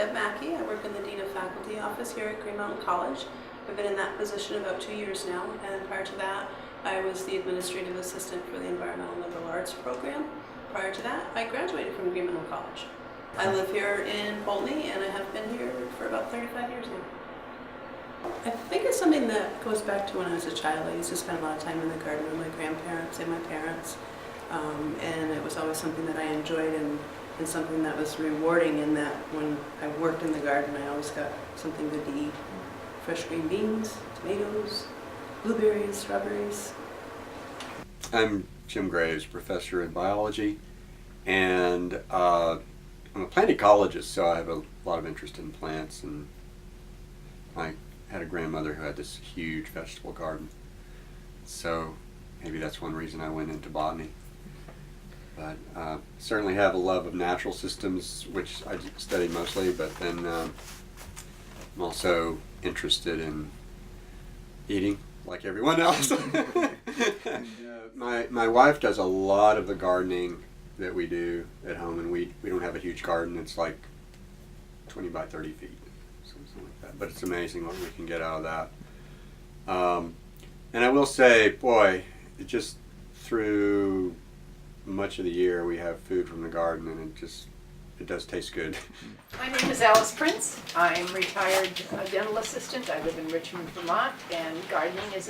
Deb Mackey. I work in the Dean of Faculty office here at Green Mountain College. I've been in that position about 2 years now, and prior to that I was the administrative assistant for the Environmental Liberal Arts program. Prior to that I graduated from Green Mountain College. I live here in Poultney and I have been here for about 35 years now. I think it's something that goes back to when I was a child. I used to spend a lot of time in the garden with my grandparents and my parents, and it was always something that I enjoyed and something that was rewarding, in that when I worked in the garden I always got something good to eat. Fresh green beans, tomatoes, blueberries, strawberries. I'm Jim Graves, professor in biology, and I'm a plant ecologist, so I have a lot of interest in plants, and I had a grandmother who had this huge vegetable garden, so maybe that's one reason I went into botany. But certainly have a love of natural systems, which I study mostly, but then I'm also interested in eating like everyone else. My wife does a lot of the gardening that we do at home, and we don't have a huge garden. It's like 20 by 30 feet, something like that. But it's amazing what we can get out of that. And I will say, boy, it just through much of the year we have food from the garden, and it does taste good. My name is Alice Prince. I'm retired dental assistant. I live in Richmond, Vermont, and gardening is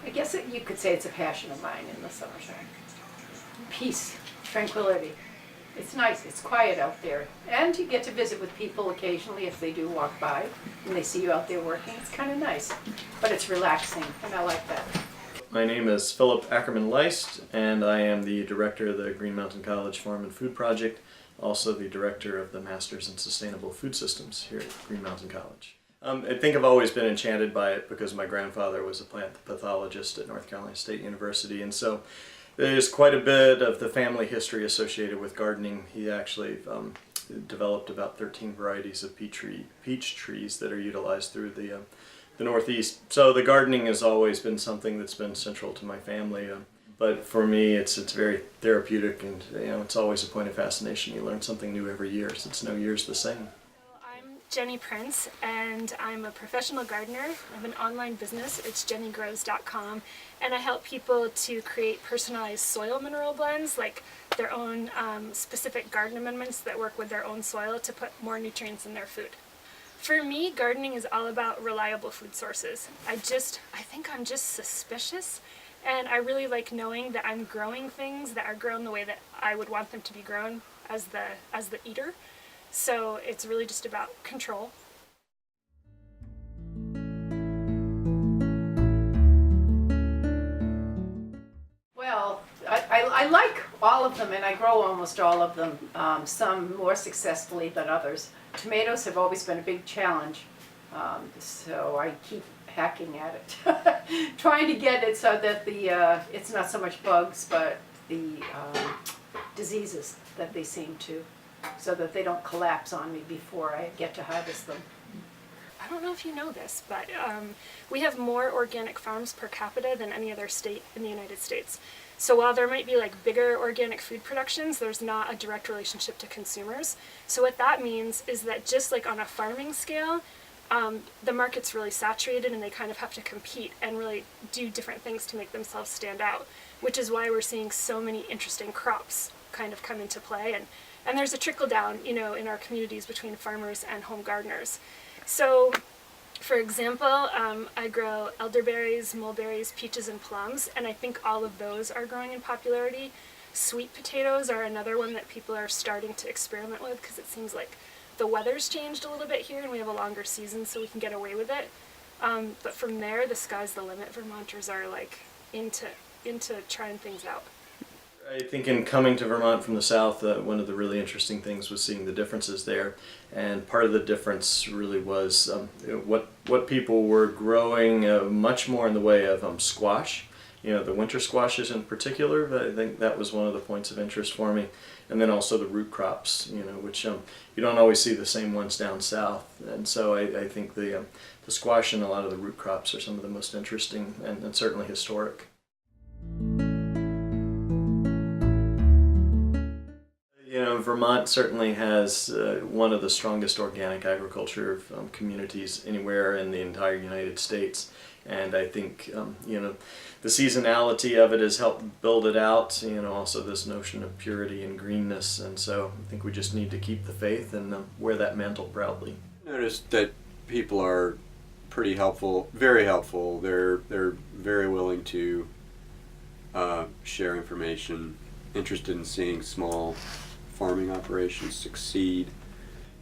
I guess you could say it's a passion of mine in the summertime. Peace, tranquility. It's nice, it's quiet out there, and you get to visit with people occasionally if they do walk by and they see you out there working. It's kind of nice, but it's relaxing, and I like that. My name is Philip Ackerman-Leist, and I am the director of the Green Mountain College Farm and Food Project, also the director of the Masters in Sustainable Food Systems here at Green Mountain College. I think I've always been enchanted by it because my grandfather was a plant pathologist at North Carolina State University, and so there's quite a bit of the family history associated with gardening. He actually developed about 13 varieties of peach trees that are utilized through the Northeast. So the gardening has always been something that's been central to my family. But for me, it's very therapeutic, and it's always a point of fascination. You learn something new every year, since no year's the same. I'm Jenny Prince, and I'm a professional gardener. I have an online business. It's jennygrows.com, and I help people to create personalized soil mineral blends, like their own specific garden amendments that work with their own soil to put more nutrients in their food. For me, gardening is all about reliable food sources. I think I'm just suspicious, and I really like knowing that I'm growing things that are grown the way that I would want them to be grown as the eater. So it's really just about control. Well, I like all of them, and I grow almost all of them, some more successfully than others. Tomatoes have always been a big challenge, so I keep hacking at it, trying to get it so that it's not so much bugs, but the diseases that they seem to, so that they don't collapse on me before I get to harvest them. I don't know if you know this, but we have more organic farms per capita than any other state in the United States. So while there might be like bigger organic food productions, there's not a direct relationship to consumers. So what that means is that just like on a farming scale, the market's really saturated, and they kind of have to compete and really do different things to make themselves stand out, which is why we're seeing so many interesting crops kind of come into play. And there's a trickle down, in our communities between farmers and home gardeners. So, for example, I grow elderberries, mulberries, peaches, and plums, and I think all of those are growing in popularity. Sweet potatoes are another one that people are starting to experiment with, because it seems like the weather's changed a little bit here and we have a longer season, so we can get away with it. But from there, the sky's the limit. Vermonters are like into trying things out. I think in coming to Vermont from the south, one of the really interesting things was seeing the differences there, and part of the difference really was what people were growing much more in the way of squash, the winter squashes in particular. I think that was one of the points of interest for me, and then also the root crops, which you don't always see the same ones down south, and so I think the squash and a lot of the root crops are some of the most interesting and certainly historic. Vermont certainly has one of the strongest organic agriculture communities anywhere in the entire United States. And I think, the seasonality of it has helped build it out, also this notion of purity and greenness. And so I think we just need to keep the faith and wear that mantle proudly. I noticed that people are pretty helpful, very helpful. They're very willing to share information, interested in seeing small farming operations succeed.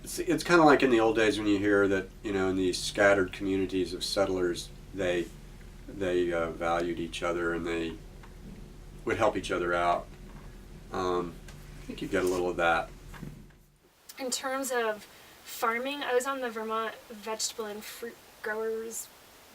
It's kind of like in the old days when you hear that, in these scattered communities of settlers, they valued each other and they would help each other out. I think you get a little of that. In terms of farming, I was on the Vermont Vegetable and Fruit Growers,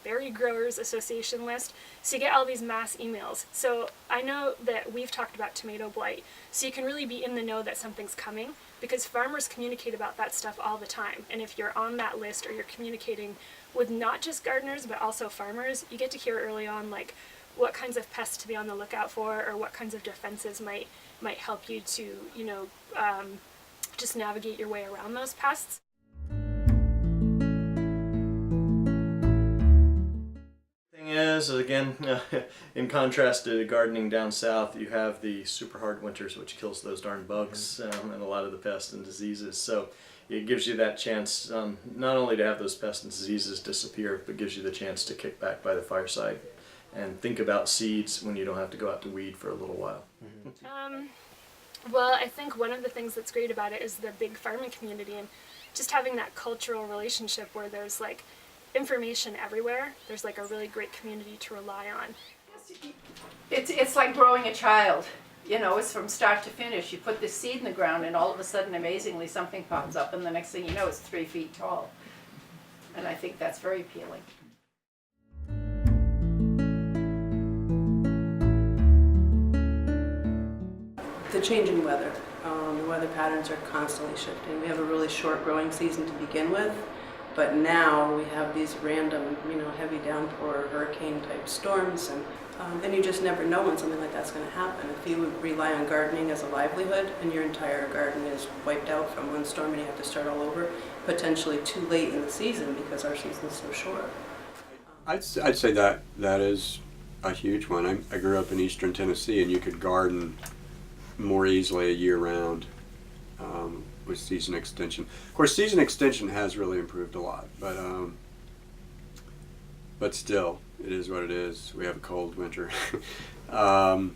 Berry Growers Association list, so you get all these mass emails. So I know that we've talked about tomato blight, so you can really be in the know that something's coming, because farmers communicate about that stuff all the time. And if you're on that list or you're communicating with not just gardeners but also farmers, you get to hear early on like what kinds of pests to be on the lookout for, or what kinds of defenses might help you to just navigate your way around those pests. Is again, in contrast to gardening down south, you have the super hard winters, which kills those darn bugs and a lot of the pests and diseases. So it gives you that chance not only to have those pests and diseases disappear, but gives you the chance to kick back by the fireside and think about seeds when you don't have to go out to weed for a little while. Well, I think one of the things that's great about it is the big farming community and just having that cultural relationship where there's like information everywhere. There's like a really great community to rely on. It's like growing a child. It's from start to finish. You put this seed in the ground and all of a sudden, amazingly, something pops up and the next thing you know, it's 3 feet tall. And I think that's very appealing. The changing weather. The weather patterns are constantly shifting. We have a really short growing season to begin with, but now we have these random, heavy downpour, hurricane type storms, and you just never know when something like that's going to happen. If you rely on gardening as a livelihood and your entire garden is wiped out from one storm and you have to start all over, potentially too late in the season because our season is so short. I'd say that is a huge one. I grew up in eastern Tennessee, and you could garden more easily year round with season extension. Of course, season extension has really improved a lot, but still, it is what it is. We have a cold winter. That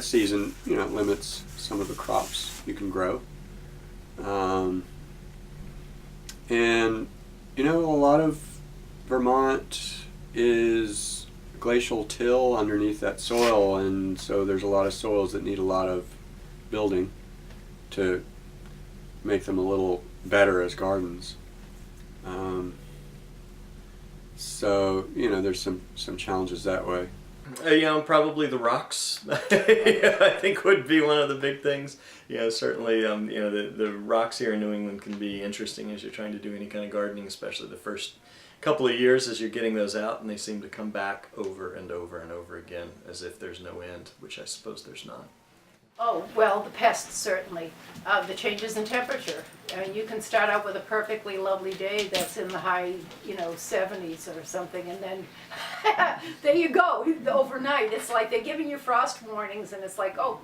season, limits some of the crops you can grow, and a lot of Vermont is glacial till underneath that soil, and so there's a lot of soils that need a lot of building to make them a little better as gardens. So there's some challenges that way. Probably the rocks. I think would be one of the big things. Certainly, the rocks here in New England can be interesting as you're trying to do any kind of gardening, especially the first couple of years as you're getting those out, and they seem to come back over and over and over again as if there's no end, which I suppose there's not. Oh, well, the pests certainly. The changes in temperature. I mean, you can start out with a perfectly lovely day that's in the high, 70s or something, and then there you go. Overnight, it's like they're giving you frost warnings, and it's like, oh,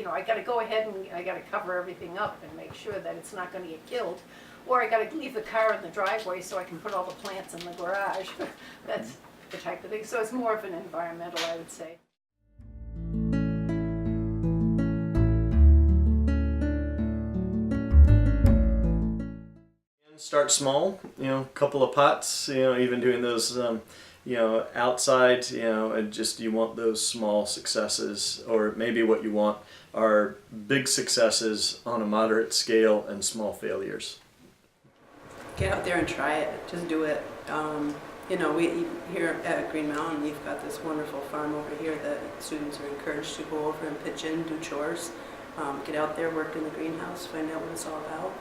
I got to go ahead and I got to cover everything up and make sure that it's not going to get killed. Or I got to leave the car in the driveway so I can put all the plants in the garage. That's the type of thing. So it's more of an environmental, I would say. Start small, a couple of pots, even doing those, outside, and just you want those small successes, or maybe what you want are big successes on a moderate scale and small failures. Get out there and try it. Just do it. We here at Green Mountain, we've got this wonderful farm over here that students are encouraged to go over and pitch in, do chores, get out there, work in the greenhouse, find out what it's all about.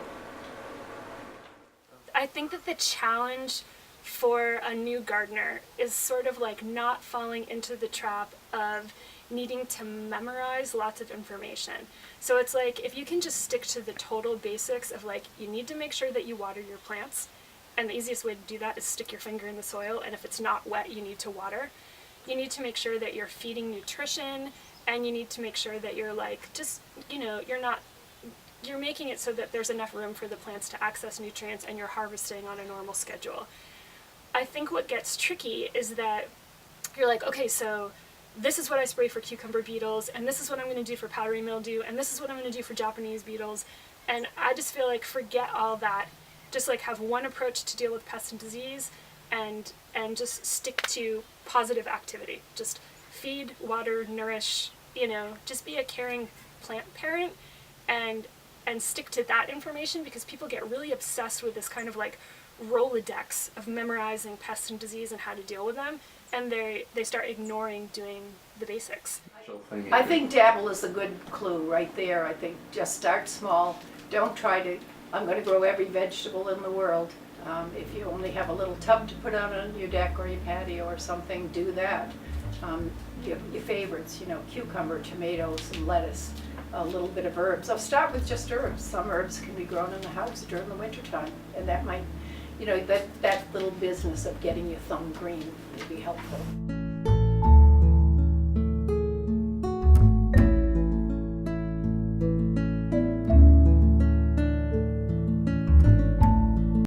I think that the challenge for a new gardener is sort of like not falling into the trap of needing to memorize lots of information. So it's like if you can just stick to the total basics of like, you need to make sure that you water your plants, and the easiest way to do that is stick your finger in the soil, and if it's not wet, you need to water. You need to make sure that you're feeding nutrition, and you need to make sure that you're like, just, you know, you're making it so that there's enough room for the plants to access nutrients, and you're harvesting on a normal schedule. I think what gets tricky is that you're like, okay, so this is what I spray for cucumber beetles, and this is what I'm going to do for powdery mildew, and this is what I'm going to do for Japanese beetles. And I just feel like forget all that. Just like have one approach to deal with pest and disease, and just stick to positive activity. Just feed, water, nourish, you know, just be a caring plant parent, and stick to that information, because people get really obsessed with this kind of like Rolodex of memorizing pests and disease and how to deal with them, and they start ignoring doing the basics. I think dabble is a good clue right there. I think just start small. Don't try to, I'm going to grow every vegetable in the world. If you only have a little tub to put out on your deck or your patio or something, do that. Your favorites, you know, cucumber, tomatoes, and lettuce, a little bit of herbs. I'll start with just herbs. Some herbs can be grown in the house during the wintertime, and that might, you know, that little business of getting your thumb green would be helpful.